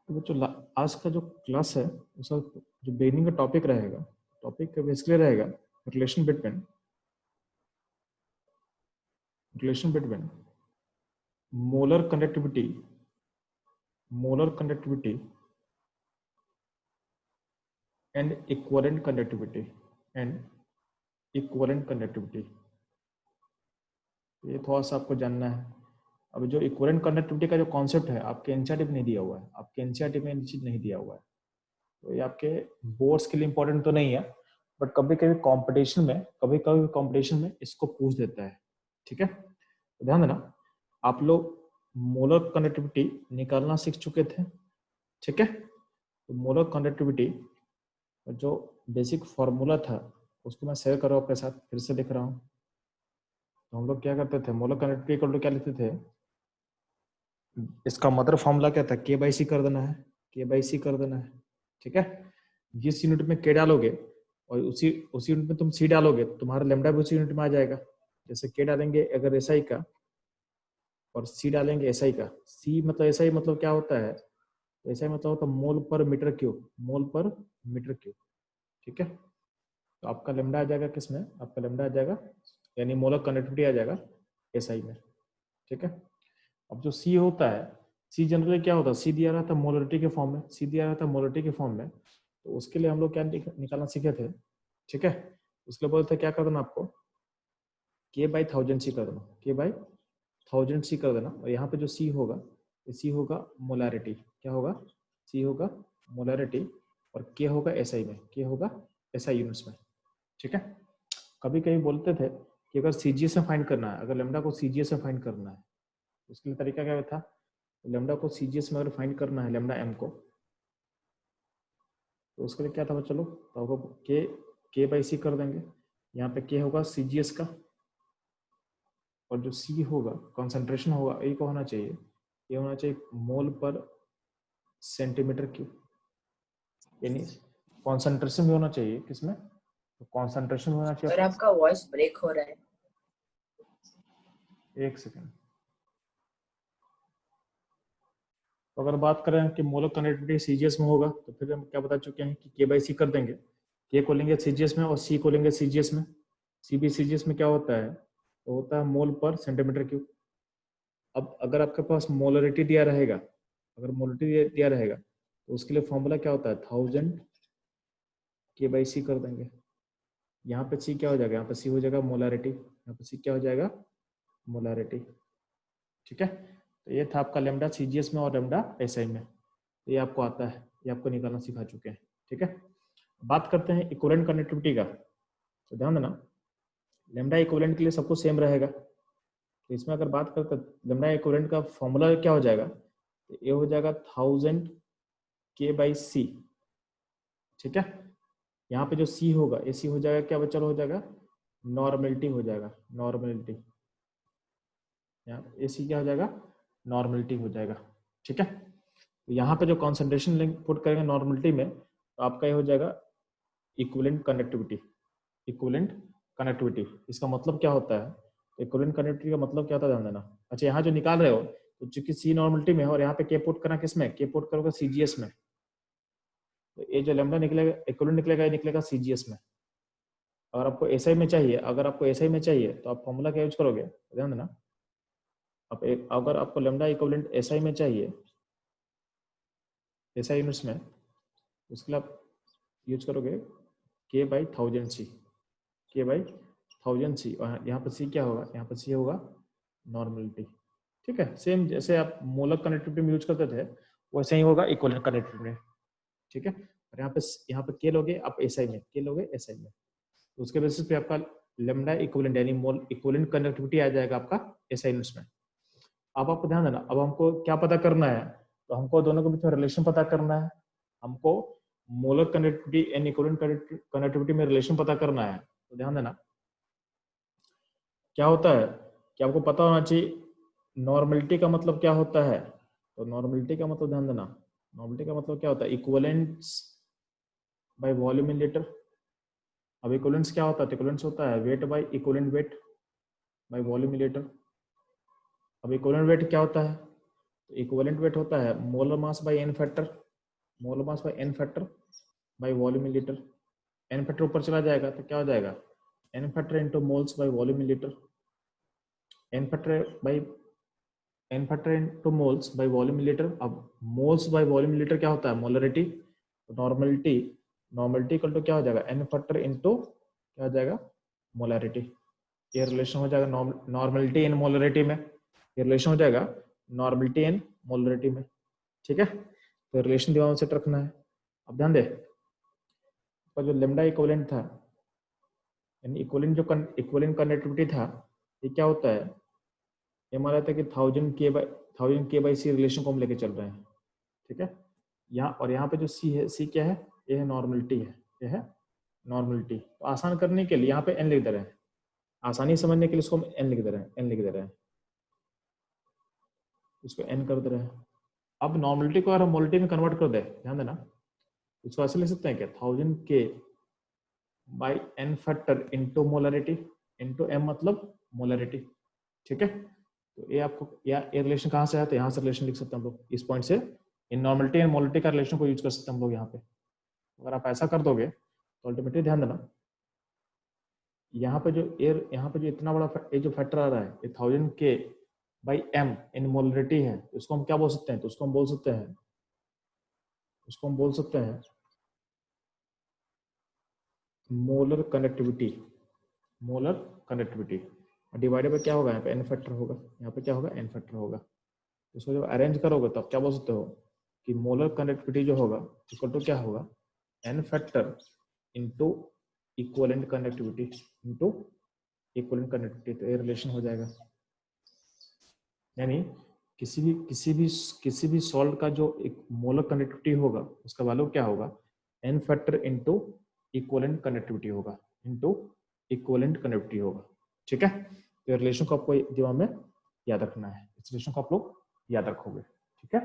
तो बच्चों आज का जो क्लास है उसका जो बिगिनिंग का टॉपिक रहेगा, टॉपिक बेसिकली रहेगा relation between molar conductivity and equivalent conductivity. ये थोड़ा सा आपको जानना है। अब जो इक्विवेलेंट कंडक्टिविटी का जो कॉन्सेप्ट है आपके एनसीईआरटी में नहीं दिया हुआ है, आपके एनसीईआरटी में ये चीज नहीं दिया हुआ है, तो ये आपके बोर्ड्स के लिए इंपॉर्टेंट तो नहीं है, बट कभी कभी कंपटीशन में इसको पूछ देता है। ठीक है, तो ध्यान देना, आप लोग मोलर कंडक्टिविटी निकालना सीख चुके थे। ठीक है, तो मोलर कंडक्टिविटी जो बेसिक फॉर्मूला था उसको मैं शेयर कर रहा हूँ आपके साथ, फिर से लिख रहा हूँ। तो हम लोग क्या करते थे, मोलर कंडक्टिविटी इक्वल टू क्या लिखते थे, इसका मदर फॉर्मूला क्या था, के बाई सी कर देना है। ठीक है, जिस यूनिट में के डालोगे और उसी यूनिट में तुम सी डालोगे तो तुम्हारा लेमडा भी उसी यूनिट में आ जाएगा। जैसे के डालेंगे अगर एसआई का और सी डालेंगे एसआई का, सी मतलब एसआई मतलब क्या होता है, एसआई मतलब होता है मोल पर मीटर क्यूब। ठीक है, तो आपका लेमडा आ जाएगा किसमें, आपका लेमडा आ जाएगा यानी मोलर कंडक्टिविटी आ जाएगा एसआई में। ठीक है, अब जो सी होता है, सी जनरली क्या होता है, सी दिया रहता है मोलरिटी के फॉर्म में, तो उसके लिए हम लोग क्या निकालना सीखे थे। ठीक है, उसके लिए बोलते क्या कर देना आपको, के बाई थाउजेंड सी कर देना, और यहाँ पे जो सी होगा, सी होगा मोलारिटी, क्या होगा, सी होगा मोलारिटी, और के होगा एसआई में, के होगा एसआई यूनिट्स में। ठीक है, कभी कभी बोलते थे कि अगर सीजीएस में फाइंड करना है, अगर लेमडा को सीजीएस में फाइंड करना है, उसके लिए तरीका क्या था, लेमडा को सीजीएस में अगर फाइंड करना है, लेमडा एम को, तो उसके लिए क्या था चलो, तो आपको के बाई सी कर देंगे। यहाँ पे के होगा सीजीएस का, और जो सी होगा कॉन्सेंट्रेशन होगा, ये को होना चाहिए, ये होना चाहिए मोल पर सेंटीमीटर क्यूब, यानी कॉन्सेंट्रेशन भी होना चाहिए किसमें, तो कॉन्सेंट्रेशन होना चाहिए। सर आपका वॉइस ब्रेक हो रहा है। एक सेकेंड। तो अगर बात करें कि मोलर कंडक्टिविटी सीजीएस में होगा, तो फिर हम क्या बता चुके हैं कि के बाई सी कर देंगे, के को लेंगे सीजीएस में और सी को लेंगे सीजीएस में। सी बी सीजीएस में क्या होता है, तो होता है मोल पर सेंटीमीटर क्यूब। अब अगर आपके पास मोलरिटी दिया रहेगा, तो उसके लिए फॉर्मूला क्या होता है, 1000 के बाई सी कर देंगे। यहाँ पे सी क्या हो जाएगा, यहाँ पे सी हो जाएगा मोलारिटी, यहाँ पे सी क्या हो जाएगा, मोलारिटी। ठीक है, तो ये था आपका लेमडा सीजीएस में और लेमडा एसआई में, तो ये आपको आता है, ये आपको निकालना सिखा चुके हैं। ठीक है, बात करते हैं इक्विवेलेंट कनेक्टिविटी का। तो ध्यान देना, लेमडा इक्विवेलेंट के लिए सब कुछ सेम रहेगा। तो इसमें अगर बात करते हैं लेमडा इक्विवेलेंट का फॉर्मूला क्या हो जाएगा, तो ये हो जाएगा 1000 के बाई सी। ठीक है, यहाँ पे जो सी होगा, ये सी हो जाएगा क्या बच्चा, हो जाएगा नॉर्मलिटी हो जाएगा, नॉर्मलिटी, यहाँ ए सी क्या हो जाएगा, नॉर्मलिटी हो जाएगा। ठीक है, तो यहाँ पे जो कॉन्सेंट्रेशन लिंक पुट करेंगे नॉर्मलिटी में, तो आपका ये हो जाएगा इक्विवेलेंट कनेक्टिविटी। इसका मतलब क्या होता है, इक्विवेलेंट कनेक्टिविटी का मतलब क्या होता है ध्यान देना। अच्छा, यहाँ जो निकाल रहे हो, तो चूंकि सी नॉर्मलिटी में है और यहाँ पे के पुट करना किसमें, के पुट करोगे सीजीएस में, तो ये जो लेमडा निकलेगा इक्विवेलेंट निकलेगा, ये निकलेगा सीजीएस में। अगर आपको एसआई में चाहिए, तो आप फॉर्मूला क्या यूज करोगे, ध्यान देना। अगर आपको लेमडा इक्विवेलेंट एसआई में चाहिए, एसआई यूनिट्स में, उसके लिए आप यूज करोगे के बाई थाउजेंड सी, और यहाँ पर सी क्या होगा, यहाँ पर सी होगा नॉर्मलिटी। ठीक है, सेम जैसे आप मोलर कनेक्टिविटी में यूज करते थे वैसे ही होगा इक्विवेलेंट कनेक्टिविटी में। ठीक है, और यहाँ पे के लोगे आप एसआई में, तो उसके बेसिस पे आपका लेमडा इक्विवेलेंट यानी मोल इक्विवेलेंट कनेक्टिविटी आ जाएगा आपका एसआई यूनिट्स में। अब आपको ध्यान देना, अब हमको क्या पता करना है, तो हमको दोनों के बीच में रिलेशन पता करना है। हमको molar connectivity and equivalent connectivity में रिलेशन पता करना है। तो ध्यान देना, क्या होता है कि आपको पता होना चाहिए नॉर्मलिटी का मतलब क्या होता है। तो नॉर्मलिटी का मतलब ध्यान देना, नॉर्मलिटी का मतलब क्या होता है, equivalence by volume in litre. अब इक्विवेलेंस क्या होता है, इक्विवेलेंस होता है weight by equivalent weight by volume in litre. अब इक्विवेलेंट वेट क्या होता है, तो इक्विवेलेंट वेट होता है molar mass by N factor, molar mass by N factor by volume in litre. N factor ऊपर चला जाएगा तो क्या हो जाएगा, N factor into moles by volume in litre. N factor into moles by volume in litre. अब moles by volume in litre क्या होता है, molarity. Normality, normality equal to क्या हो जाएगा, एन फैक्टर इंटू क्या हो जाएगा, मोलरिटी। ये रिलेशन हो जाएगा नॉर्मलिटी इन मोलरिटी में, ये रिलेशन हो जाएगा नॉर्मलिटी इन मोलरिटी में। ठीक है, तो रिलेशन दिमाग में सेट रखना है। अब ध्यान दे, तो जो लेमडा इक्विवेलेंट था, यानी इक्विवेलेंट जो इक्विवेलेंट कंडक्टिविटी था, ये क्या होता है, ये मान लेते हैं कि 1000 के बाई सी रिलेशन को हम लेके चल रहे हैं। ठीक है, यहाँ और यहाँ पे जो सी है, सी क्या है, ये है नॉर्मलिटी है, ये है नॉर्मलिटी। तो आसान करने के लिए यहाँ पे एन लिख दे रहे हैं, आसानी समझने के लिए इसको हम एन लिख दे रहे हैं, एन लिख दे रहे हैं, इसको एन कर दे रहे हैं। अब नॉर्मलिटी को अगर हम मोलरिटी में कन्वर्ट कर दे, ध्यान देना, इसको ऐसे लिख सकते हैं क्या, 1000 के by N factor into molarity, into M मतलब मोलरिटी। ठीक है, तो ये आपको ये रिलेशन कहाँ से आया, तो यहाँ से रिलेशन लिख सकते हैं हम लोग, इस पॉइंट से इन नॉर्मलिटी एंड मोलरिटी का रिलेशन को यूज कर सकते हैं हम लोग यहाँ पे। अगर आप ऐसा कर दोगे तो अल्टीमेटली ध्यान देना, यहाँ पे जो एयर, यहाँ पे जो इतना बड़ा ये जो फैक्टर आ रहा है, ये 1000 के बाई एम इन मोलरिटी है, तो इसको हम क्या बोल सकते हैं, तो उसको हम बोल सकते हैं, उसको हम बोल सकते हैं molar connectivity, molar connectivity. Divided by क्या होगा, यहाँ पे एन फैक्टर होगा, यहाँ पे क्या होगा, एन फैक्टर होगा। इसको जब अरेंज करोगे तो आप क्या बोल सकते हो कि मोलर कनेक्टिविटी जो होगा इक्वल टू क्या होगा, N factor into equivalent connectivity, into equivalent connectivity. तो ये रिलेशन हो जाएगा, यानी किसी भी सॉल्ट का जो एक मोलर कनेक्टिविटी होगा उसका वैल्यू क्या होगा, N factor into equivalent connectivity होगा, इंटू इक्वलेंट कनेक्टिविटी होगा। ठीक है, तो रिलेशन को आपको दिमाग में याद रखना है, इस रिलेशन को आप लोग याद रखोगे। ठीक है।